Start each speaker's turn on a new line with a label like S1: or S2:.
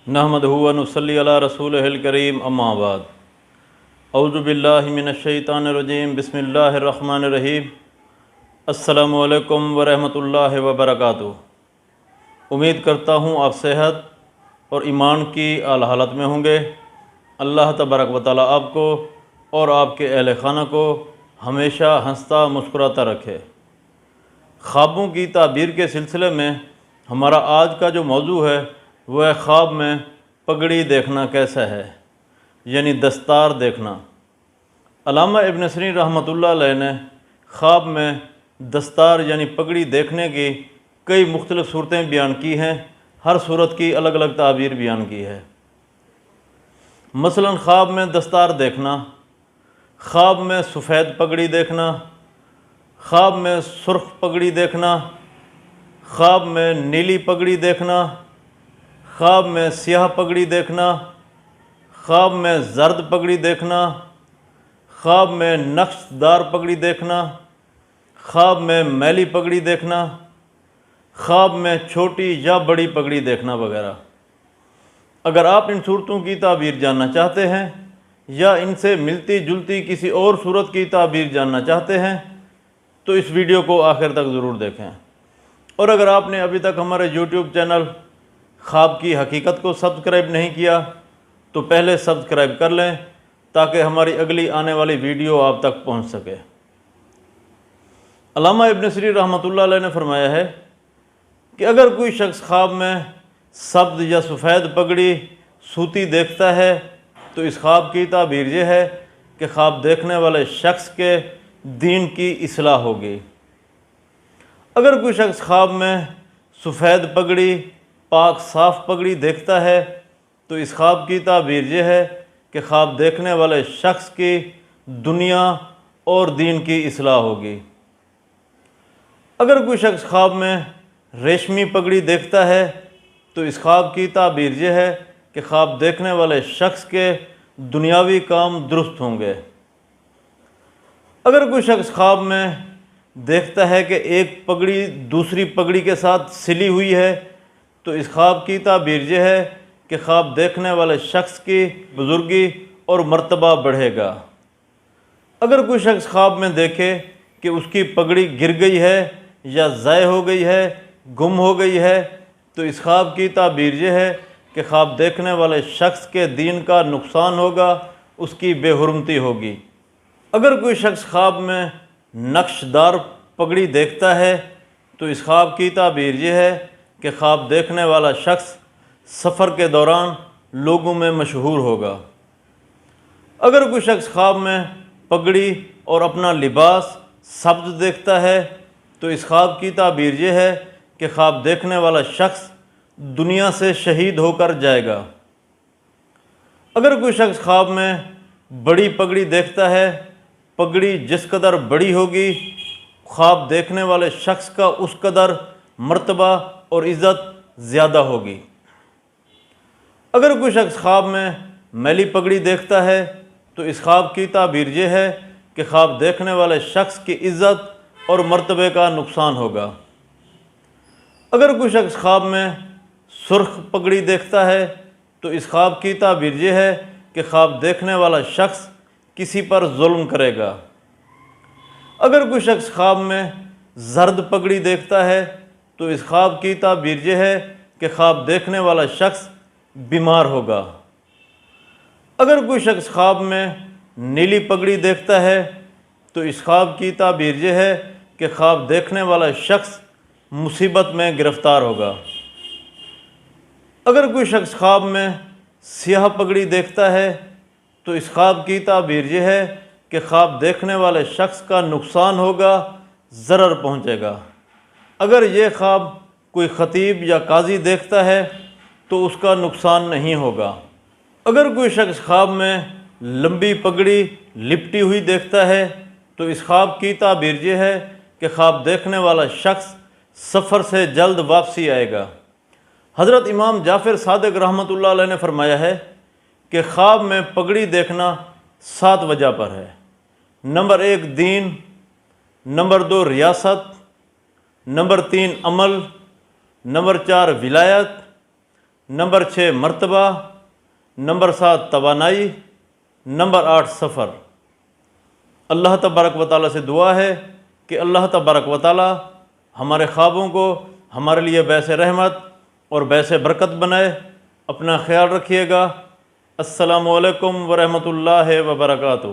S1: نحمدہ و نصلی علی رسولہ الکریم اما بعد اعوذ باللہ من الشیطان الرجیم بسم اللہ الرحمن الرحیم السلام علیکم ورحمۃ اللہ وبرکاتہ۔ امید کرتا ہوں آپ صحت اور ایمان کی اعلی حالت میں ہوں گے۔ اللہ تبارک و تعالیٰ آپ کو اور آپ کے اہل خانہ کو ہمیشہ ہنستا مسکراتا رکھے۔ خوابوں کی تعبیر کے سلسلے میں ہمارا آج کا جو موضوع ہے وہ ہے خواب میں پگڑی دیکھنا کیسا ہے، یعنی دستار دیکھنا۔ علامہ ابن سیرین رحمۃ اللہ علیہ نے خواب میں دستار یعنی پگڑی دیکھنے کی کئی مختلف صورتیں بیان کی ہیں، ہر صورت کی الگ الگ تعبیر بیان کی ہے۔ مثلا خواب میں دستار دیکھنا، خواب میں سفید پگڑی دیکھنا، خواب میں سرخ پگڑی دیکھنا، خواب میں نیلی پگڑی دیکھنا، خواب میں سیاہ پگڑی دیکھنا، خواب میں زرد پگڑی دیکھنا، خواب میں نقش دار پگڑی دیکھنا، خواب میں میلی پگڑی دیکھنا، خواب میں چھوٹی یا بڑی پگڑی دیکھنا وغیرہ۔ اگر آپ ان صورتوں کی تعبیر جاننا چاہتے ہیں یا ان سے ملتی جلتی کسی اور صورت کی تعبیر جاننا چاہتے ہیں تو اس ویڈیو کو آخر تک ضرور دیکھیں۔ اور اگر آپ نے ابھی تک ہمارے یوٹیوب چینل خواب کی حقیقت کو سبسکرائب نہیں کیا تو پہلے سبسکرائب کر لیں تاکہ ہماری اگلی آنے والی ویڈیو آپ تک پہنچ سکے۔ علامہ ابن سیرین رحمۃ اللہ علیہ نے فرمایا ہے کہ اگر کوئی شخص خواب میں سبز یا سفید پگڑی سوتی دیکھتا ہے تو اس خواب کی تعبیر یہ ہے کہ خواب دیکھنے والے شخص کے دین کی اصلاح ہوگی۔ اگر کوئی شخص خواب میں سفید پگڑی پاک صاف پگڑی دیکھتا ہے تو اس خواب کی تعبیر یہ ہے کہ خواب دیکھنے والے شخص کی دنیا اور دین کی اصلاح ہوگی۔ اگر کوئی شخص خواب میں ریشمی پگڑی دیکھتا ہے تو اس خواب کی تعبیر یہ ہے کہ خواب دیکھنے والے شخص کے دنیاوی کام درست ہوں گے۔ اگر کوئی شخص خواب میں دیکھتا ہے کہ ایک پگڑی دوسری پگڑی کے ساتھ سلی ہوئی ہے تو اس خواب کی تعبیر یہ ہے کہ خواب دیکھنے والے شخص کی بزرگی اور مرتبہ بڑھے گا۔ اگر کوئی شخص خواب میں دیکھے کہ اس کی پگڑی گر گئی ہے یا ضائع ہو گئی ہے، گم ہو گئی ہے تو اس خواب کی تعبیر یہ ہے کہ خواب دیکھنے والے شخص کے دین کا نقصان ہوگا، اس کی بے حرمتی ہوگی۔ اگر کوئی شخص خواب میں نقش دار پگڑی دیکھتا ہے تو اس خواب کی تعبیر یہ ہے کہ خواب دیکھنے والا شخص سفر کے دوران لوگوں میں مشہور ہوگا۔ اگر کوئی شخص خواب میں پگڑی اور اپنا لباس سبز دیکھتا ہے تو اس خواب کی تعبیر یہ ہے کہ خواب دیکھنے والا شخص دنیا سے شہید ہو کر جائے گا۔ اگر کوئی شخص خواب میں بڑی پگڑی دیکھتا ہے، پگڑی جس قدر بڑی ہوگی خواب دیکھنے والے شخص کا اس قدر مرتبہ اور عزت زیادہ ہوگی۔ اگر کوئی شخص خواب میں میلی پگڑی دیکھتا ہے تو اس خواب کی تعبیر یہ ہے کہ خواب دیکھنے والے شخص کی عزت اور مرتبے کا نقصان ہوگا۔ اگر کوئی شخص خواب میں سرخ پگڑی دیکھتا ہے تو اس خواب کی تعبیر یہ ہے کہ خواب دیکھنے والا شخص کسی پر ظلم کرے گا۔ اگر کوئی شخص خواب میں زرد پگڑی دیکھتا ہے تو اس خواب کی تعبیر یہ ہے کہ خواب دیکھنے والا شخص بیمار ہوگا۔ اگر کوئی شخص خواب میں نیلی پگڑی دیکھتا ہے تو اس خواب کی تعبیر یہ ہے کہ خواب دیکھنے والا شخص مصیبت میں گرفتار ہوگا۔ اگر کوئی شخص خواب میں سیاہ پگڑی دیکھتا ہے تو اس خواب کی تعبیر یہ ہے کہ خواب دیکھنے والے شخص کا نقصان ہوگا، ضرر پہنچے گا۔ اگر یہ خواب کوئی خطیب یا قاضی دیکھتا ہے تو اس کا نقصان نہیں ہوگا۔ اگر کوئی شخص خواب میں لمبی پگڑی لپٹی ہوئی دیکھتا ہے تو اس خواب کی تعبیر یہ ہے کہ خواب دیکھنے والا شخص سفر سے جلد واپسی آئے گا۔ حضرت امام جعفر صادق رحمۃ اللہ علیہ نے فرمایا ہے کہ خواب میں پگڑی دیکھنا 7 وجہ پر ہے۔ نمبر 1 دین، نمبر 2 ریاست، نمبر 3 عمل، نمبر 4 ولایت، نمبر 6 مرتبہ، نمبر 7 توانائی، نمبر 8 سفر۔ اللہ تبارک و تعالیٰ سے دعا ہے کہ اللہ تبارک و تعالیٰ ہمارے خوابوں کو ہمارے لیے باعث رحمت اور باعث برکت بنائے۔ اپنا خیال رکھیے گا۔ السلام علیکم ورحمۃ اللہ وبرکاتہ۔